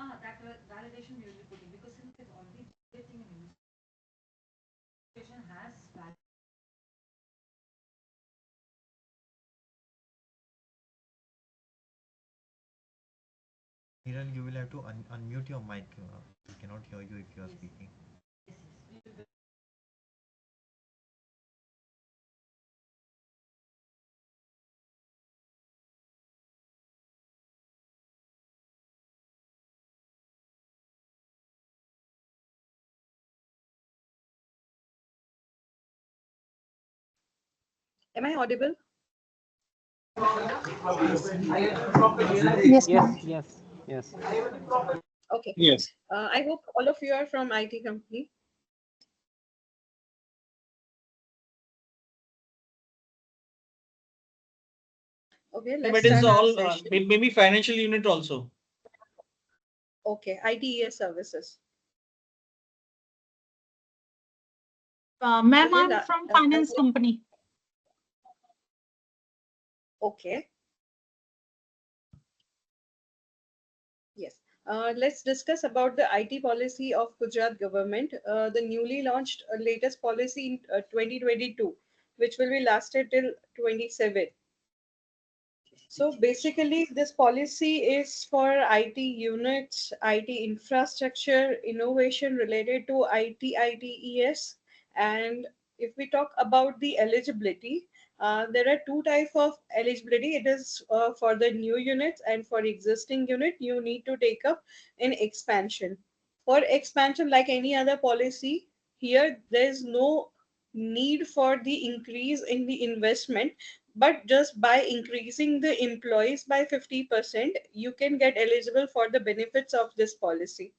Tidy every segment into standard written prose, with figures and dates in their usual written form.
That validation we will be putting, because since it's already generating an institution has valid. Hiran, you will have to unmute your mic. We cannot hear you if you are Yes, speaking. yes, yes. We will. Am I audible? Yes, Yes, ma'am. yes, yes. Okay. Yes. I hope all of you are from IT company. Okay, let's But it's start our all session. maybe financial unit also. Okay, ITES services. Ma'am, Okay, I'm from finance company. okay. Yes. Let's discuss about the IT policy of Gujarat government, the newly launched latest policy in 2022, which will be lasted till 27. So basically, this policy is for IT units, IT infrastructure, innovation related to IT, ITES. And if we talk about the eligibility, there are two types of eligibility. It is for the new units, and for existing unit, you need to take up an expansion. For expansion, like any other policy, here there is no need for the increase in the investment, but just by increasing the employees by 50%, you can get eligible for the benefits of this policy.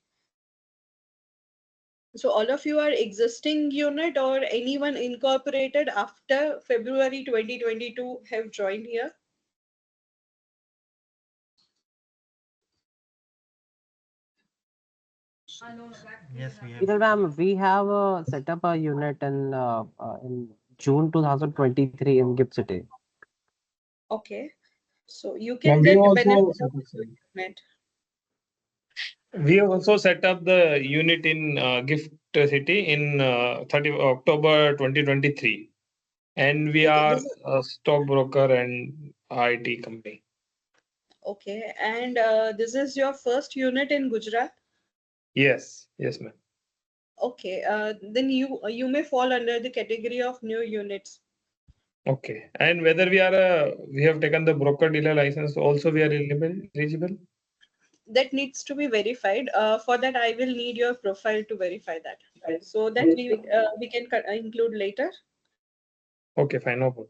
So all of you are existing unit or anyone incorporated after February 2022 have joined here. No, no, that we will Yes, we have to have Either do. set up. ma'am, we have set up a unit in June 2023 in GIFT City. Okay, so you Ma'am, can get benefit of the unit. we also set up the unit in Gift City in 30 October 2023, and we Okay, are this is a stockbroker and IT company. okay, and this is your first unit in Gujarat. Yes, yes, ma'am. Okay, then you may fall under the category of new units. Okay, and whether we have taken the broker dealer license, also we are eligible. That needs to be verified. For that, I will need your profile to verify that. So that we can include later. Okay, fine, no problem.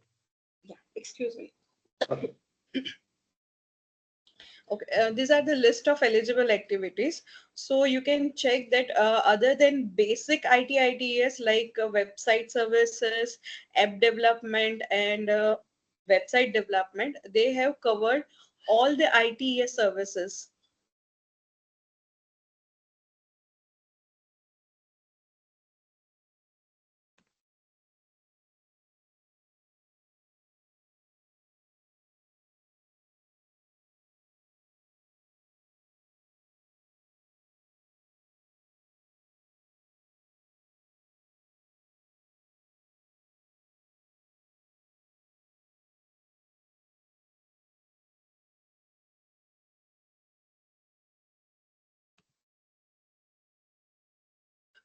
Yeah, excuse me. Okay, these are the list of eligible activities. So you can check that other than basic ITES like website services, app development, and website development, they have covered all the ITES services.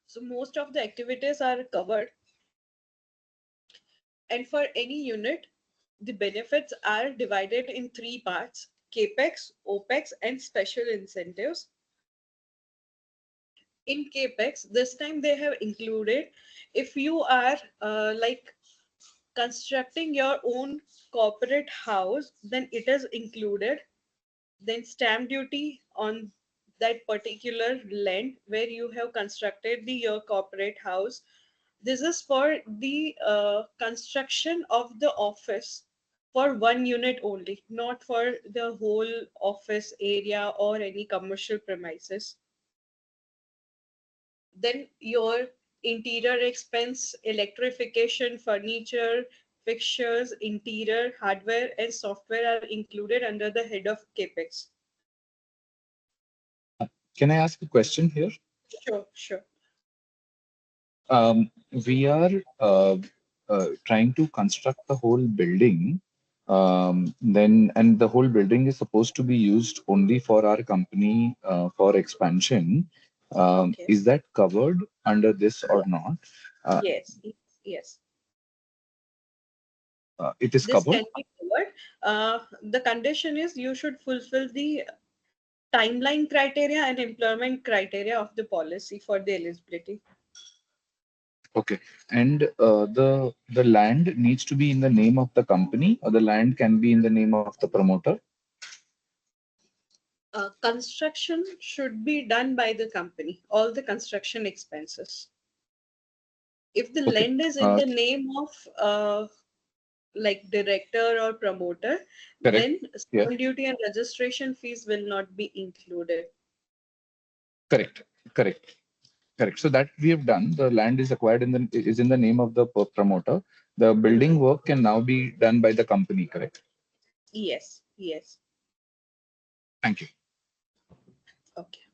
So most of the activities are covered. And for any unit, the benefits are divided in three parts: capex, opex, and special incentives. In capex, this time they have included, if you are like constructing your own corporate house, then it is included. Then stamp duty on that particular land where you have constructed your corporate house. This is for the construction of the office for one unit only, not for the whole office area or any commercial premises. Then your interior expense, electrification, furniture, fixtures, interior, hardware, and software are included under the head of capex. Can I ask a question here? Sure. We are trying to construct the whole building. And the whole building is supposed to be used only for our company for expansion. Okay. Is that covered under this or not? Yes. It is This covered. can be covered. The condition is you should fulfill the timeline criteria and employment criteria of the policy for the eligibility. Okay. And the land needs to be in the name of the company, or the land can be in the name of the promoter? Construction should be done by the company, all the construction expenses. If the Okay. land is in the name of like director or promoter, Correct. then Yeah. stamp duty and registration fees will not be included. Correct. So that we have done. The land is acquired in the name of the promoter. The building work can now be done by the company. Correct. Yes. Thank you. Okay.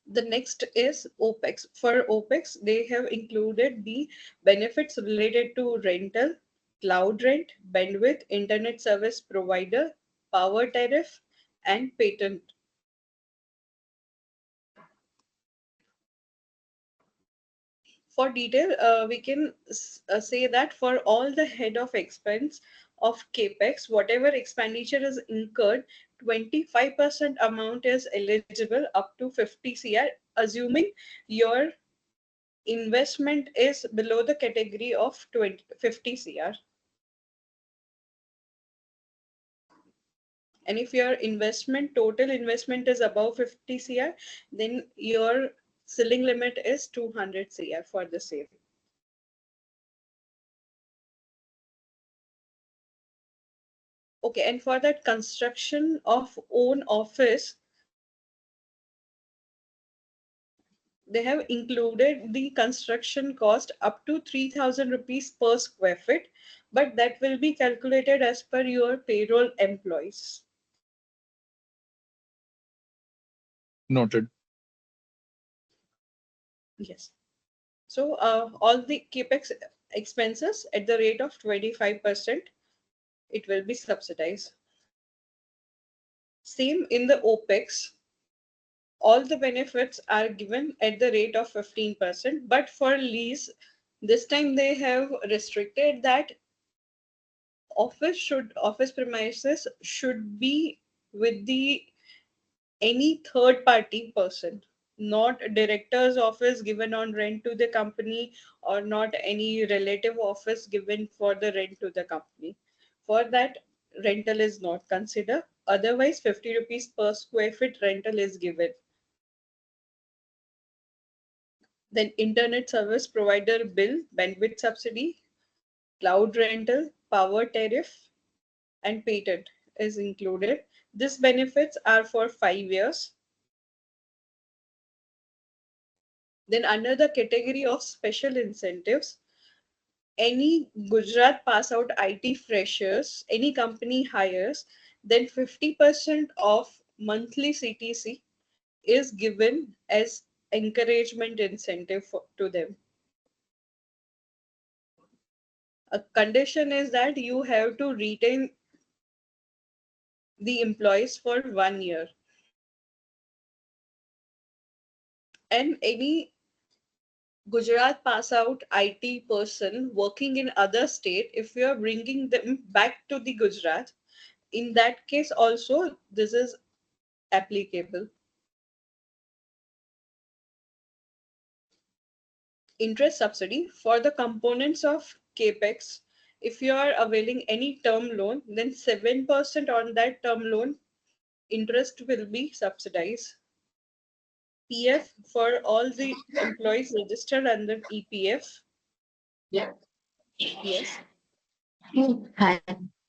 The next is OPEX. For OPEX, they have included the benefits related to rental, cloud rent, bandwidth, internet service provider, power tariff, and patent. For detail, we can say that for all the head of expense of CAPEX, whatever expenditure is incurred, 25% amount is eligible up to 50 CR, assuming your investment is below the category of 50 CR. And if your total investment is above 50 CR, then your ceiling limit is 200 CR for the same. Okay, and for that construction of own office, they have included the construction cost up to 3,000 rupees per square feet, but that will be calculated as per your payroll employees. Noted. Yes. So all the CAPEX expenses at the rate of 25%, it will be subsidized. Same in the OPEX, all the benefits are given at the rate of 15%, but for lease, this time they have restricted that office premises should be with the any third party person, not director's office given on rent to the company, or not any relative office given for the rent to the company. For that, rental is not considered. Otherwise, 50 rupees per square feet rental is given. Then internet service provider bill, bandwidth subsidy, cloud rental, power tariff, and patent is included. These benefits are for 5 years. Then under the category of special incentives, any Gujarat pass out IT freshers, any company hires, then 50% of monthly CTC is given as encouragement incentive to them. A condition is that you have to retain the employees for 1 year. And any Gujarat pass out IT person working in other state, if you are bringing them back to the Gujarat, in that case also this is applicable. Interest subsidy for the components of CAPEX. If you are availing any term loan, then 7% on that term loan interest will be subsidized. PF for all the employees registered under EPF. Yeah. Yes. Hi.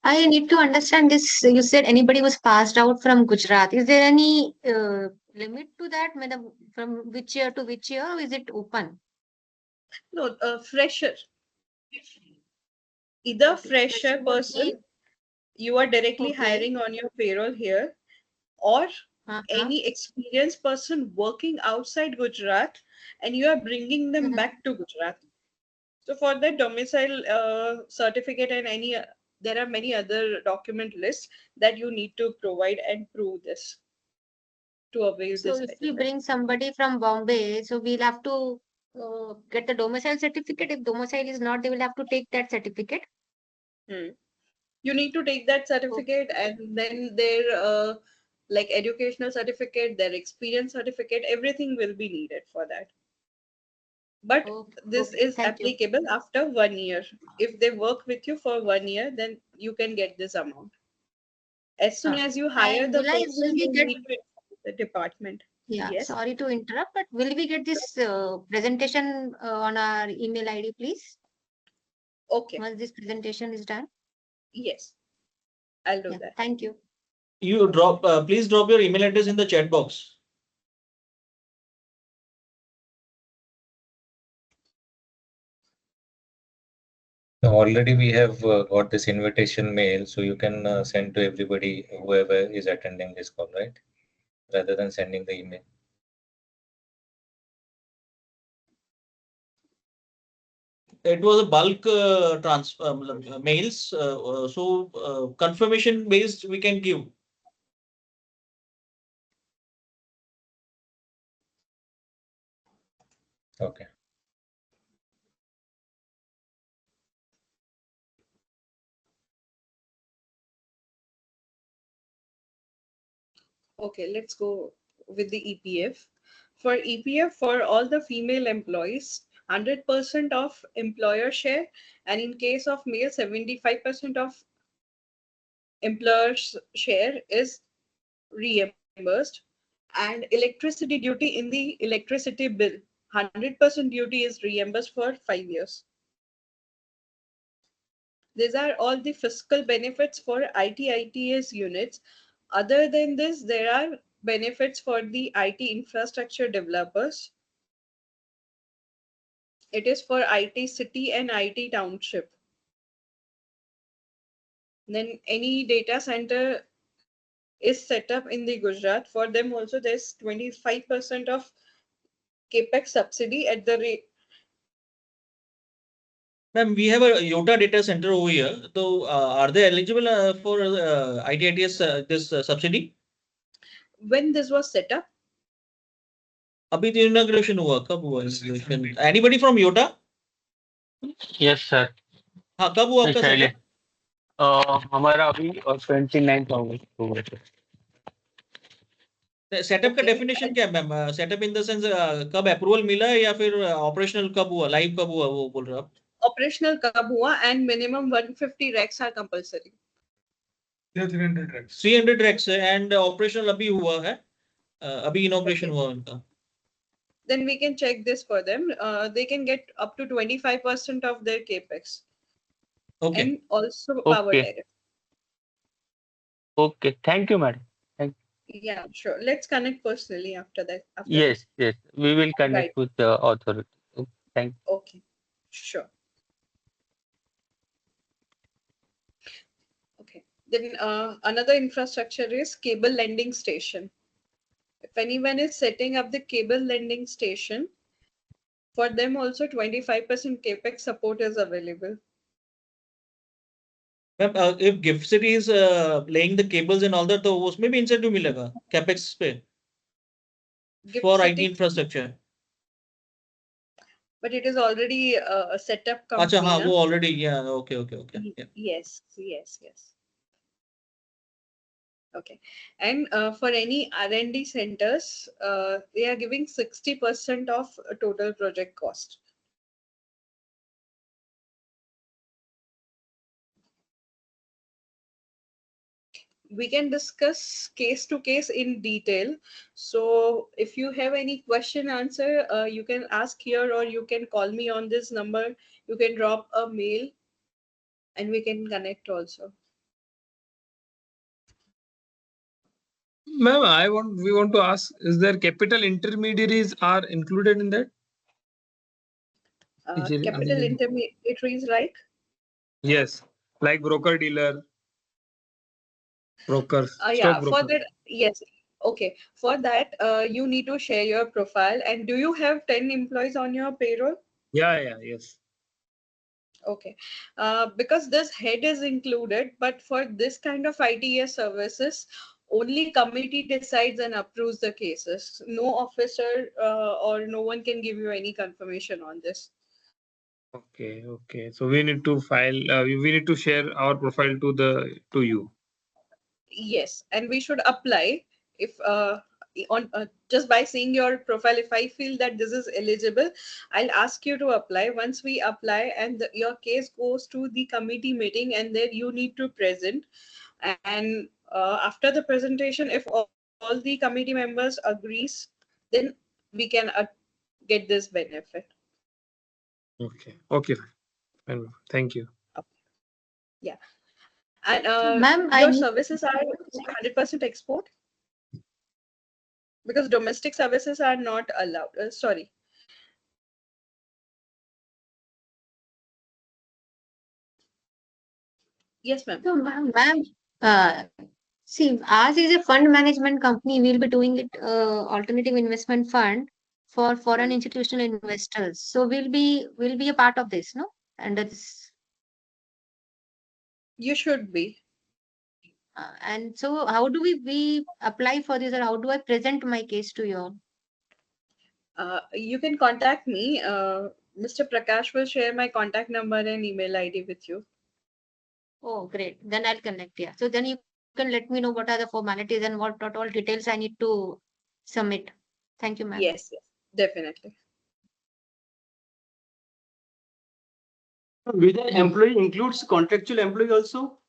I need to understand this. You said anybody was passed out from Gujarat. Is there any limit to that, madam? From which year to which year, or is it open? No, fresher. Either Okay. fresher Fresher would person be- you are directly Okay. hiring on your payroll here, or Uh-huh. any experienced person working outside Gujarat, and you are bringing them Mhm. back to Gujarat. So for the domicile certificate and there are many other document lists that you need to provide and prove this to avail So this if we benefit. bring somebody from Bombay, so we'll have to get the domicile certificate. If domicile is not, they will have to take that certificate. You need to take that certificate, and then their like educational certificate, their experience certificate, everything will be needed for that. But Okay, this okay, is thank you. applicable after 1 year. If they work with you for 1 year, then you can get this amount. As soon as you hire And the will person, we you get, need to inform the department. yeah, Yes. sorry to interrupt, but will we get this presentation on our email ID, please? Okay. Once this presentation is done. Yes. I'll do Yeah, that. thank you. You please drop your email address in the chat box. Already we have got this invitation mail, so you can send to everybody, whoever is attending this call, right? Rather than sending the email. It was a bulk mails, so confirmation based we can give. Okay. Okay, let's go with the EPF. For EPF, for all the female employees, 100% of employer share, and in case of male, 75% of employer's share is reimbursed. And electricity duty in the electricity bill, 100% duty is reimbursed for 5 years. These are all the fiscal benefits for IT/ITES units. Other than this, there are benefits for the IT infrastructure developers. It is for IT city and IT township. Then any data center is set up in the Gujarat. For them also, there's 25% of capex subsidy at the rate. Ma'am, we have a Yota data center over here. So are they eligible for IT/ITES this subsidy? When this was set up, अभी तो inauguration हुआ, कब हुआ inauguration? Anybody from Yota? Yes sir हाँ, कब हुआ आपका Shelley setup? हमारा अभी 29 अगस्त को हुआ सर सेटअप का डेफिनेशन क्या है ma'am? Setup in the sense कब अप्रूवल मिला है या फिर ऑपरेशनल कब हुआ, लाइव कब हुआ, वो बोल रहे हो आप? operational कब हुआ, and minimum 150 racks are compulsory. 300 racks and operational अभी हुआ है, अभी inauguration हुआ उनका. Then we can check this for them. They can get up to 25% of their capex. Okay. And also power Okay. tariff. Okay, thank you, madam. Yeah, sure. Let's connect personally after that. Yes, yes, we will connect Right. with the authority. Thank you. Okay, sure. Okay. Then another infrastructure is cable landing station. If anyone is setting up the cable landing station, for them also 25% capex support is available. Ma'am if GIFT City is laying the cables and all that, तो उसमें भी incentive मिलेगा capex पे Gift for IT City, infrastructure. but it is already a setup company. अच्छा हाँ, na? वो already, yeah, okay. Yeah. Yes. Okay. And for any R&D centers, they are giving 60% of total project cost. We can discuss case to case in detail. So if you have any question answer, you can ask here, or you can call me on this number. You can drop a mail and we can connect also. Ma'am, we want to ask, is there capital intermediaries are included in that? Capital intermediaries like? Yes, like broker dealer, brokers, Yeah, stock for broker. that, yes, Okay, for that, you need to share your profile. And do you have 10 employees on your payroll? Yes. Okay, because this head is included, but for this kind of ITS services, only committee decides and approves the cases. No officer or no one can give you any confirmation on this. Okay. So we need to file. We need to share our profile to you. Yes, and we should apply if on just by seeing your profile. If I feel that this is eligible, I'll ask you to apply. Once we apply and your case goes to the committee meeting, and then you need to present. And after the presentation, if all the committee members agrees, then we can get this benefit. Okay. Fine. Thank you. Yeah, and Ma'am, I your need services are 100% export, because domestic services are not allowed. Sorry. Yes, ma'am. so, ma'am, see, ours is a fund management company. We'll be doing it alternative investment fund for foreign institutional investors. So we'll be a part of this, no? Under this. You should be. And so how do we apply for this, or how do I present my case to you all? You can contact me. Mr. Prakash will share my contact number and email ID with you. Oh, great. Then I'll connect. Yeah. So then you can let me know what are the formalities and what all details I need to submit. Thank you, ma'am. Yes, definitely. Whether employee includes contractual employee also?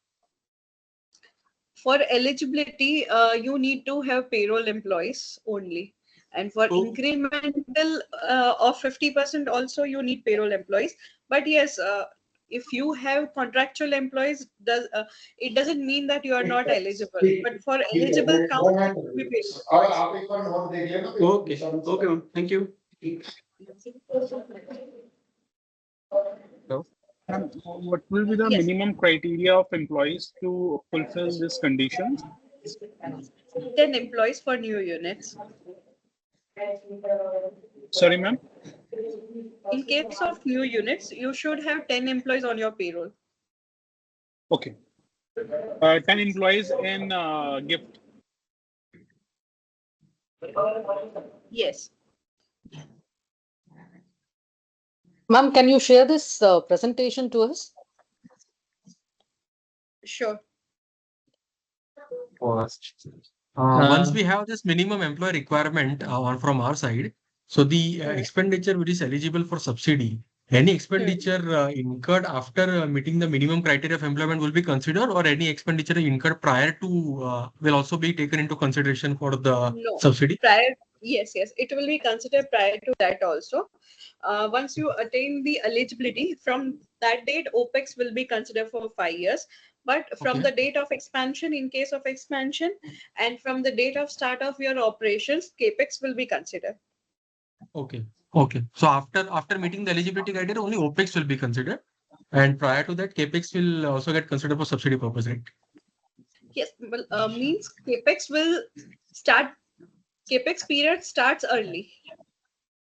For eligibility, you need to have payroll employees only. And for incremental of 50% also, you need payroll employees. But yes, if you have contractual employees, it doesn't mean that you are not eligible. But for eligible count, it will be payroll employees. Okay, ma'am. Thank you. Hello. Ma'am, what will be the Yes. minimum criteria of employees to fulfill this condition? 10 employees for new units. Sorry, ma'am. In case of new units, you should have 10 employees on your payroll. Okay. 10 employees in gift. Yes. Ma'am, can you share this presentation to us? Sure. Once we have this minimum employee requirement from our side, so the expenditure which is eligible for subsidy, any expenditure incurred after meeting the minimum criteria of employment will be considered, or any expenditure incurred prior to will also be taken into consideration for the subsidy? Yes, it will be considered prior to that also. Once you attain the eligibility, from that date, OPEX will be considered for 5 years. But from the date of expansion, in case of expansion, and from the date of start of your operations, CAPEX will be considered. Okay. So after meeting the eligibility criteria, only OPEX will be considered, and prior to that, CAPEX will also get considered for subsidy purpose, right? Yes, well, means CAPEX will start. CAPEX period starts early.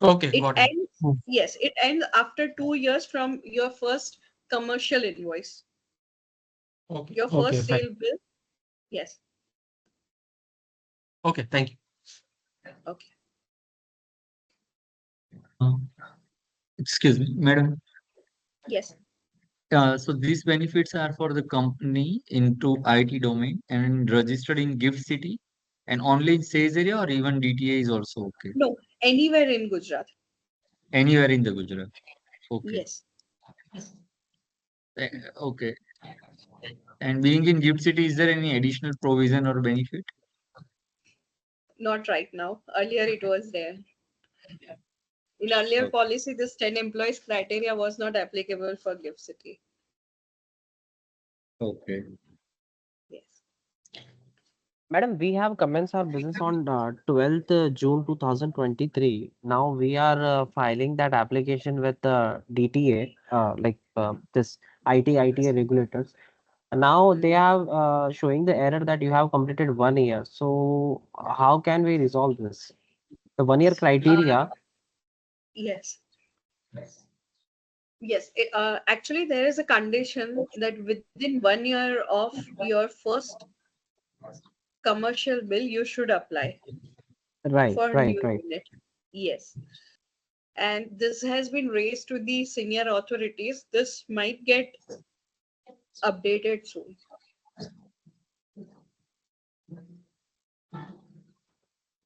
Okay, It ends. Yes, it ends after 2 years from your first commercial invoice. Okay. Your first sale bill. Yes. Okay, thank you. Okay. Excuse me, madam. Yes. So these benefits are for the company into IT domain and registered in GIFT City, and only in SAGE area, or even DTA is also okay? No, anywhere in Gujarat. Anywhere in the Gujarat. Okay. Yes. Okay. And being in GIFT City, is there any additional provision or benefit? Not right now. Earlier it was there. In earlier policy, this 10 employees criteria was not applicable for GIFT City. Okay. Yes. Madam, we have commenced our business on 12th June 2023. Now we are filing that application with DTA, this ITA regulators. Now they have showing the error that you have completed 1 year. So how can we resolve this? The 1 year criteria. Yes. Yes, actually, there is a condition that within 1 year of your first commercial bill, you should apply Right, for right, new right. unit. Yes, and this has been raised to the senior authorities. This might get updated soon.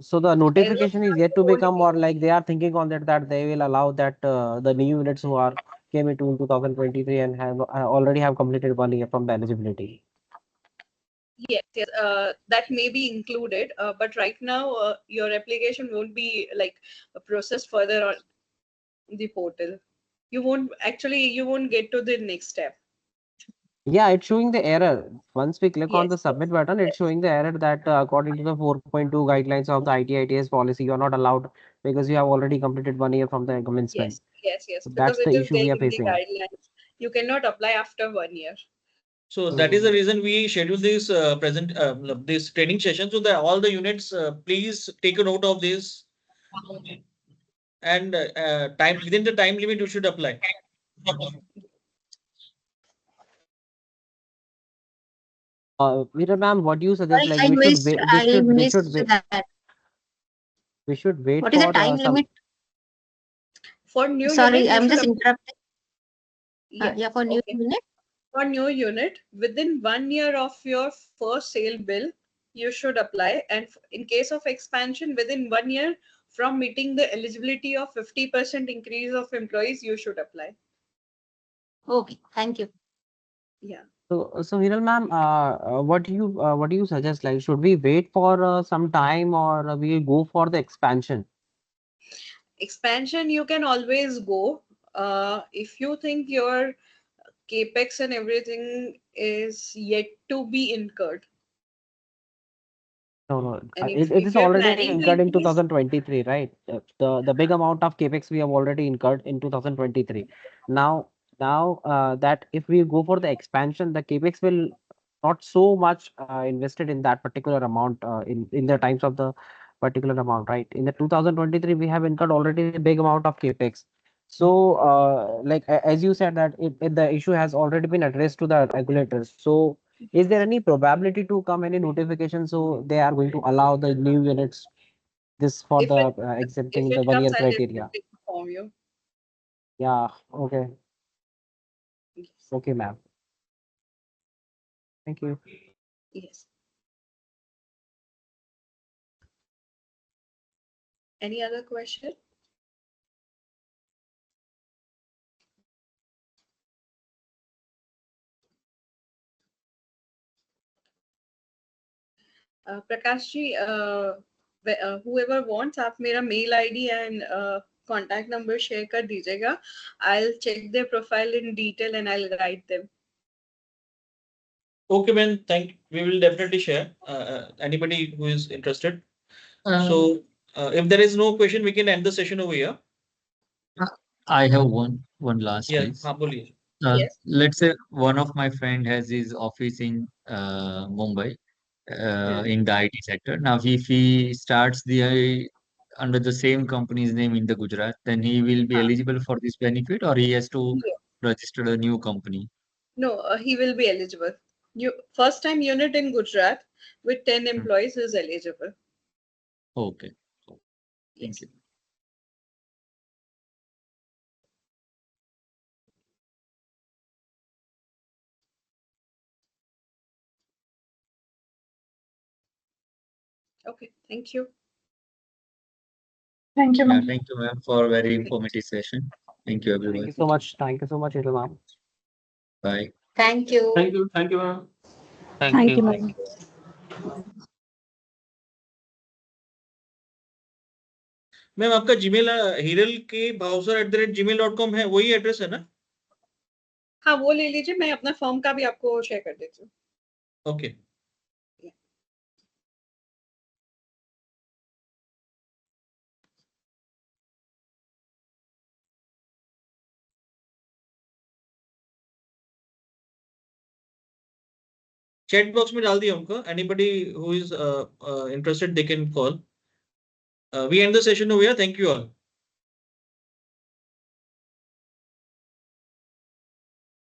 So the As of notification is now, yet to only become, or like they are thinking on that they will allow that the new units who are came into in 2023 and have already have completed 1 year from the eligibility. yes, yes, that may be included, but right now your application won't be like processed further on the portal. You won't get to the next step. Yeah, it's showing the error. Once we click on the Yes, submit button, it's showing the error that according to the 4.2 guidelines of the IT/ITS policy, you are not allowed because you have already completed 1 year from the commencement. yes, So because that's it the is issue there we are in the facing. guidelines. You cannot apply after 1 year. So that is the reason we schedule this this training session so that all the units please take a note of this and time within the time limit you should apply. Veera ma'am, what do you suggest? Sorry, Like I we should missed. wait, I missed wait, that. we should wait What is the for time some. limit? For new Sorry, unit, you I'm should just interrupting. yes, Yeah, for new okay. unit. For new unit, within 1 year of your first sale bill, you should apply. And in case of expansion, within 1 year from meeting the eligibility of 50% increase of employees, you should apply. Okay, thank you. Yeah. So Hiral ma'am, what do you suggest? Like, should we wait for some time or we go for the expansion? Expansion, you can always go. If you think your capex and everything is yet to be incurred, No, no, and it if is you're already planning to incurred in increase, 2023, right? The big amount of capex we have already incurred in 2023. Now that if we go for the expansion, the capex will not so much invested in that particular amount in the times of the particular amount, right? In the 2023, we have incurred already a big amount of capex. So, as you said that the issue has already been addressed to the regulators. So, is there any probability to come any notification so they are going to allow the new units this for if the it exempting the 1 comes, year I'll criteria? definitely inform you. Yeah, okay. Yes. Okay, ma'am. Thank you. Yes. Any other question? Prakash ji, whoever wants, आप मेरा mail ID and contact number share कर दीजिएगा. I'll check their profile in detail and I'll guide them. Okay, man. We will definitely share anybody who is interested. So if there is no question, we can end the session over here. I have one last, Yeah, please. बोलिए. Yes. Let's say one of my friend has his office in Mumbai in the IT sector. Now, if he starts the under the same company's name in the Gujarat, then he will be eligible for this benefit, or he has to No, register a new company. no, he will be eligible. First time unit in Gujarat with 10 employees is eligible. Okay. Thank Yes. you. Okay, thank you. Thank you, Yeah, ma'am. thank you, ma'am, for a very informative session. Thank you, Thank everyone. you so much. Thank you so much, Hiral ma'am. Bye. Thank you. Thank you. Thank you, ma'am. Thank you, ma'am. Ma'am आपका Gmail Hiral के भावसर@gmail.com है, वही address है ना? हाँ, वो ले लीजिए, मैं अपना फॉर्म का भी आपको शेयर कर देती हूँ. Okay. Chat box में डाल दिया हमको. Anybody who is interested, they can call. We end the session over here. Thank you all.